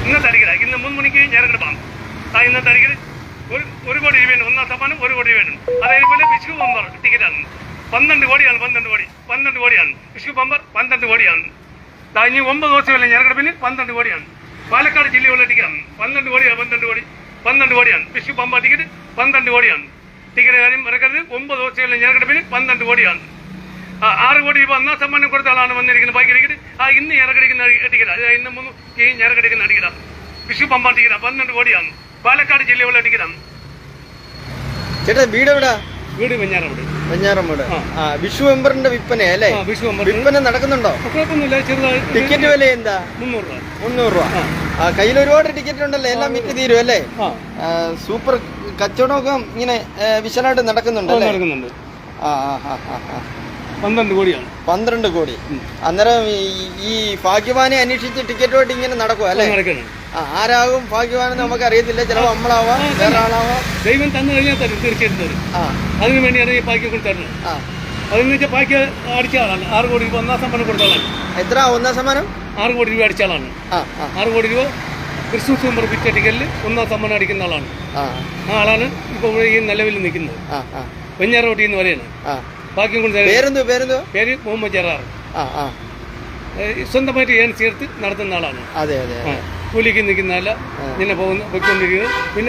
ഇന്നത്തെ അടിക്കല ഇന്ന് 3 മണിക്ക് ഞെരക്കെടുപ്പാണ്. ഇന്നത്തെ അടിക്കൽ 1 കോടി രൂപയാണ്. 1ാം സമ്മാനം 1 കോടി രൂപയാണ്. അതേപോലെ വിഷു ബമ്പർ ടിക്കറ്റാണ് 12 കോടിയാണ്. 12 കോടിയാണ് വിഷു ബമ്പർ 12 കോടിയാണ്. ഇനി 9 ദിവസമല്ല ഞെരക്കെടുപ്പിന് 12 കോടിയാണ്. പാലക്കാട് ജില്ലയുള്ള ടിക്കറ്റാണ് 12 കോടിയാണ്. 12 കോടിയാണ് വിഷു ബമ്പർ ടിക്കറ്റ് 12 കോടിയാണ്. ടിക്കറ്റ് കാര്യം മറക്കരുത്. 9 ദിവസമല്ല ഞെരക്കെടുപ്പിന് 12 കോടിയാണ്. 6 കോടി രൂപ 1ാം സമ്മാനം കൊടുത്ത ആളാണ് വന്നിരിക്കുന്നത്. ബാക്കി ടിക്കറ്റ് ഇന്ന് ഞെരക്കടിക്കുന്ന ടിക്കറ്റാണ്. ഇന്ന് 3 ഞെരക്കടിക്കുന്ന ടിക്കറ്റാണ്. വിഷു ബമ്പർ ടിക്കറ്റാണ് 12 കോടിയാണ്. പാലക്കാട് ജില്ലയുള്ള ടിക്കറ്റാണ്. ചേട്ടാ വീട് എവിടാ? വീട് വെഞ്ഞാറമൂട്. വിഷു ബമ്പറിന്റെ വിൽപ്പന അല്ലേ? വിൽപ്പന നടക്കുന്നുണ്ടോ? കുഴപ്പമൊന്നുമില്ല. ചെറുതായി. ടിക്കറ്റ് വില എന്താ? 300 രൂപ. കയ്യിൽ ഒരുപാട് ടിക്കറ്റ് ഉണ്ടല്ലോ, എല്ലാം വിറ്റ് തീരും അല്ലേ? സൂപ്പർ കച്ചവടമൊക്കെ ഇങ്ങനെ വിശാലമായിട്ട് നടക്കുന്നുണ്ടല്ലേ? 12 കോടിയാണ്. 12 കോടി. അന്നേരം ഈ ഭാഗ്യവാനെ അന്വേഷിച്ച് ടിക്കറ്റുമായിട്ട് ഇങ്ങനെ നടക്കും അല്ലേ? ആരാകും ഭാഗ്യവാനെന്ന് നമുക്ക് അറിയത്തില്ല. ചിലപ്പോൾ നമ്മളാവാം, വേറെ ആളാവാം. ദൈവം തന്നു കഴിഞ്ഞാൽ തരും, തീർച്ചയായിട്ടും തരും. അതിനു വേണ്ടിയാണ് ഈ ഭാഗ്യം കൊടുത്തത്. അതെന്ന് വെച്ചാൽ ഭാഗ്യ അടിച്ച ആളാണ്. 6 കോടി രൂപ 1ാം സമ്മാനം കൊടുത്ത ആളാണ്. എത്ര 1ാം സമ്മാനം? 6 കോടി രൂപ അടിച്ച ആളാണ്. 6 കോടി രൂപ ക്രിസ്മസ് ബമ്പർ വിറ്റ ടിക്കറ്റിൽ 1ാം സമ്മാനം അടിക്കുന്ന ആളാണ്. ആ ആളാണ് ഇപ്പോൾ ഈ നിലവിൽ നിൽക്കുന്നത്. വെഞ്ഞാറോട്ടി എന്ന് പറയുന്നത്. ഭാഗ്യം കൊണ്ട് പേര് മുഹമ്മദ് ജറാർ. സ്വന്തമായിട്ട് ചേർത്ത് നടത്തുന്ന ആളാണ്. അതെ അതെ. കൂലിക്ക് നിൽക്കുന്നതല്ല, ഇങ്ങനെ പോയിക്കൊണ്ടിരിക്കുന്നത്. പിന്നെ